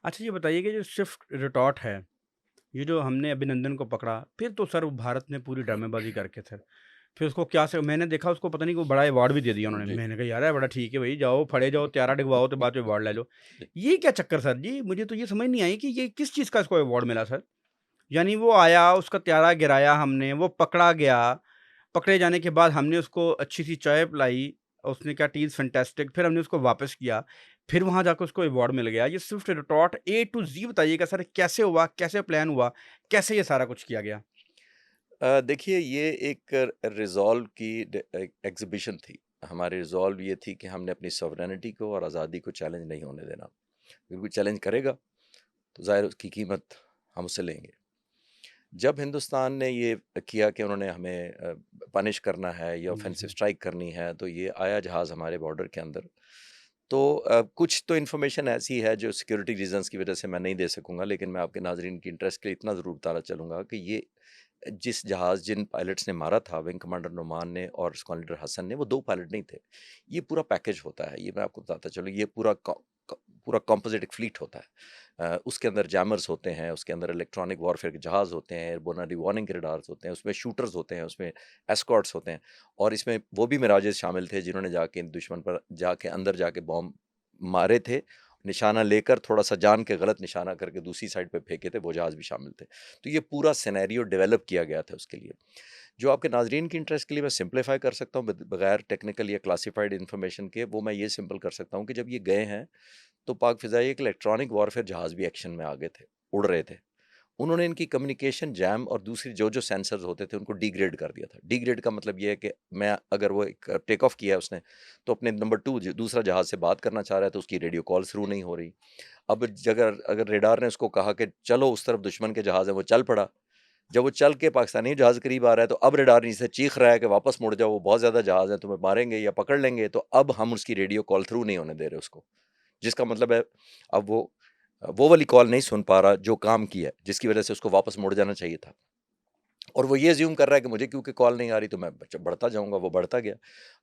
अच्छा ये बताइए कि जो स्विफ्ट रिटॉर्ट है, ये जो हमने अभिनंदन को पकड़ा, फिर तो सर भारत ने पूरी ड्रामेबाज़ी करके सर, फिर उसको क्या स मैंने देखा उसको पता नहीं को बड़ा अवार्ड भी दे दिया उन्होंने। जी, मैंने कहा यार ये बड़ा ठीक है भई, जाओ फड़े जाओ, त्यारा डिगवाओ तो बाद में अवार्ड ले लो। जी। ये क्या चक्कर सर जी? मुझे तो ये समझ नहीं आई कि ये किस चीज़ का इसको अवार्ड मिला सर? यानी वो आया, उसका त्यारा गिराया हमने, वो पकड़ा गया, पकड़े जाने के बाद हमने उसको अच्छी-सी चाय पिलाई, उसने कहा टी इज़ फैंटास्टिक, फिर हमने उसको वापस किया, फिर वहाँ जाकर उसको अवार्ड मिल गया। ये स्विफ्ट रिटॉर्ट ए टू ज़ी बताइएगा सर कैसे हुआ, कैसे प्लान हुआ, कैसे ये सारा कुछ किया गया? देखिए ये एक रिज़ॉल्व की एक एग्ज़िबिशन थी। हमारी रिज़ॉल्व ये थी कि हमने अपनी सॉवरेनिटी को और आज़ादी को चैलेंज नहीं होने देना। अगर कोई चैलेंज करेगा तो ज़ाहिर है उसकी कीमत हम उससे लेंगे। जब हिंदुस्तान ने ये किया कि उन्होंने हमें पनिश करना है या जी ऑफ़ेंसिव सर। स्ट्राइक करनी है, तो ये आया जहाज़ हमारे बॉर्डर के अंदर। तो कुछ तो इन्फॉर्मेशन ऐसी है जो सिक्योरिटी रीज़न्स की वज़ह से मैं नहीं दे सकूँगा, लेकिन मैं आपके नाज़रीन की इंटरेस्ट के लिए इतना ज़रूर बताना चलूँगा कि ये जिस जहाज़ जिन पायलट्स ने मारा था, विंग कमांडर नुमान ने और स्क्वाड्रन लीडर हसन ने, वो 2 पायलट नहीं थे। ये पूरा पैकेज होता है, ये मैं आपको बताता चलूँ, ये पूरा कॉम्पोजिट एक फ्लीट होता है। उसके अंदर जैमर्स होते हैं, उसके अंदर इलेक्ट्रॉनिक वॉरफेयर के जहाज़ होते हैं, एयरबोर्न अर्ली वार्निंग के रडार्स होते हैं, उसमें शूटर्स होते हैं, उसमें एस्कॉर्ट्स होते हैं और इसमें वो भी मिराजेस शामिल थे जिन्होंने जाके दुश्मन पर जाके अंदर जाके बॉम्ब मारे थे। निशाना लेकर थोड़ा-सा जान के गलत निशाना करके दूसरी साइड पे फेंके थे, वो जहाज़ भी शामिल थे। तो ये पूरा सिनेरियो डेवलप किया गया था उसके लिए। जो आपके नाज़रीन की इंटरेस्ट के लिए मैं सिम्प्लीफाई कर सकता हूँ बगैर टेक्निकल या क्लासिफाइड इन्फॉर्मेशन के, वो मैं ये सिंपल कर सकता हूँ कि जब ये गए हैं, तो पाक फ़िज़ाई एक इलेक्ट्रॉनिक वॉरफेयर जहाज़ भी एक्शन में आ गए थे, उड़ रहे थे। उन्होंने इनकी कम्युनिकेशन जैम और दूसरी जो-जो सेंसर्स होते थे, उनको डिग्रेड कर दिया था। डिग्रेड का मतलब ये है कि मैं अगर वो एक टेक ऑफ किया है उसने, तो अपने नंबर 2 दूसरा जहाज़ से बात करना चाह रहा है, तो उसकी रेडियो कॉल थ्रू नहीं हो रही। अब जगर अगर रेडार ने उसको कहा कि चलो उस तरफ दुश्मन के जहाज़ है, वो चल पड़ा। जब वो चल के पाकिस्तानी जहाज़ करीब आ रहा है, तो अब रेडार नीचे से चीख रहा है कि वापस मुड़ जाओ, वो बहुत ज़्यादा जहाज़ है, तुम्हें मारेंगे या पकड़ लेंगे। तो अब हम उसकी रेडियो कॉल थ्रू नहीं होने दे रहे उसको। जिसका मतलब है अब वो वाली कॉल नहीं सुन पा रहा जो काम की है, जिसकी वज़ह से उसको वापस मुड़ जाना चाहिए था। और वो ये अज़्यूम कर रहा है कि मुझे क्योंकि कॉल नहीं आ रही तो मैं बढ़ता जाऊँगा, वो बढ़ता गया।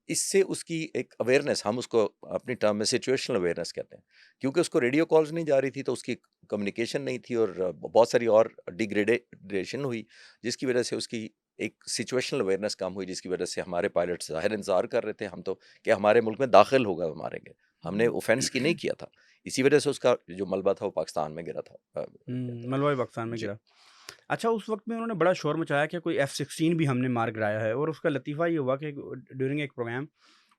इससे उसकी एक अवेयरनेस हम उसको अपनी टर्म में सिचुएशनल अवेयरनेस कहते हैं। क्योंकि उसको रेडियो कॉल्स नहीं जा रही थी तो उसकी कम्युनिकेशन नहीं थी और बहुत सारी और डिग्रेडेशन हुई, जिसकी वज़ह से उसकी एक सिचुएशनल अवेयरनेस कम हुई, जिसकी वज़ह से हमारे पायलट्स ज़ाहिर इंतज़ार कर रहे थे हम तो कि हमारे मुल्क में दाखिल होगा, वो मारेंगे। हमने ऑफ़ेंस की नहीं किया था। इसी वज़ह से उसका जो मलबा था वो पाकिस्तान में गिरा था। मलबा भी पाकिस्तान में जी। गिरा। अच्छा उस वक़्त में उन्होंने बड़ा शोर मचाया कि कोई F-16 भी हमने मार गिराया है और उसका लतीफ़ा ये हुआ कि ड्यूरिंग एक प्रोग्राम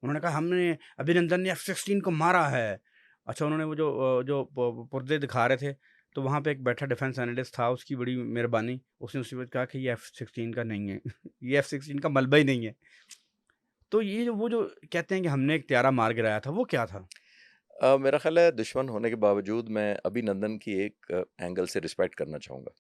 उन्होंने कहा हमने अभिनंदन ने F-16 को मारा है। अच्छा उन्होंने वो जो पुर्ज़े दिखा रहे थे, तो वहाँ पे एक बैठा डिफेंस एनालिस्ट था, उसकी बड़ी मेहरबानी, उसने उसी वक़्त कहा कि ये F-16 का नहीं है, ये F-16 का मलबा ही नहीं है। तो ये जो वो जो कहते हैं कि हमने एक त्यारा मार गिराया था, वो क्या था? मेरा ख़्याल है दुश्मन होने के बावजूद मैं अभिनंदन की एक एंगल से रिस्पेक्ट करना चाहूँगा।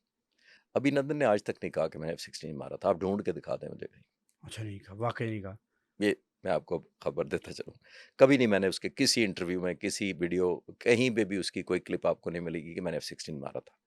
अभिनंदन ने आज तक नहीं कहा कि मैंने F-16 मारा था, आप ढूँढ के दिखा दें मुझे कहीं। अच्छा नहीं कहा, वाक़ई नहीं कहा। ये मैं आपको खबर देता चलूँ। कभी नहीं मैंने उसके किसी इंटरव्यू में, किसी वीडियो कहीं पे भी उसकी कोई क्लिप आपको नहीं मिलेगी कि मैंने F-16 मारा था।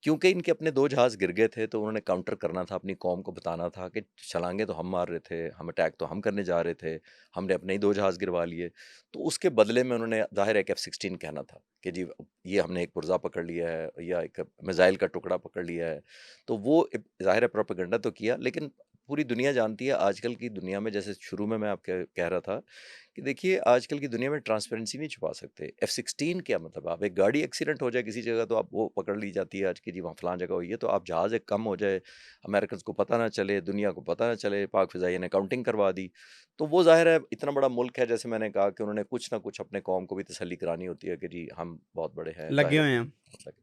क्योंकि इनके अपने 2 जहाज़ गिर गए थे, तो उन्होंने काउंटर करना था, अपनी कौम को बताना था कि छलांगे तो हम मार रहे थे, हम अटैक तो हम करने जा रहे थे, हमने अपने ही 2 जहाज़ गिरवा लिए। तो उसके बदले में उन्होंने ज़ाहिर है कि F-16 कहना था कि जी ये हमने एक पुर्ज़ा पकड़ लिया है या एक मिसाइल का टुकड़ा पकड़ लिया है। तो वो ज़ाहिर है प्रोपेगेंडा तो किया, लेकिन पूरी दुनिया जानती है आजकल की दुनिया में, जैसे शुरू में मैं आपके कह रहा था कि देखिए आजकल की दुनिया में ट्रांसपेरेंसी नहीं छुपा सकते। F-16 क्या मतलब, आप एक गाड़ी एक्सीडेंट हो जाए किसी जगह तो आप वो पकड़ ली जाती है आज की, जी वहाँ फलाँ जगह हुई है, तो आप जहाज़ एक कम हो जाए, अमेरिकन्स को पता ना चले, दुनिया को पता ना चले, पाक फ़िज़ाइया ने काउंटिंग करवा दी। तो वो ज़ाहिर है इतना बड़ा मुल्क है, जैसे मैंने कहा कि उन्होंने कुछ ना कुछ अपने कौम को भी तसल्ली करानी होती है कि जी हम बहुत बड़े हैं, लगे ज़ाहिर हुए हैं। है।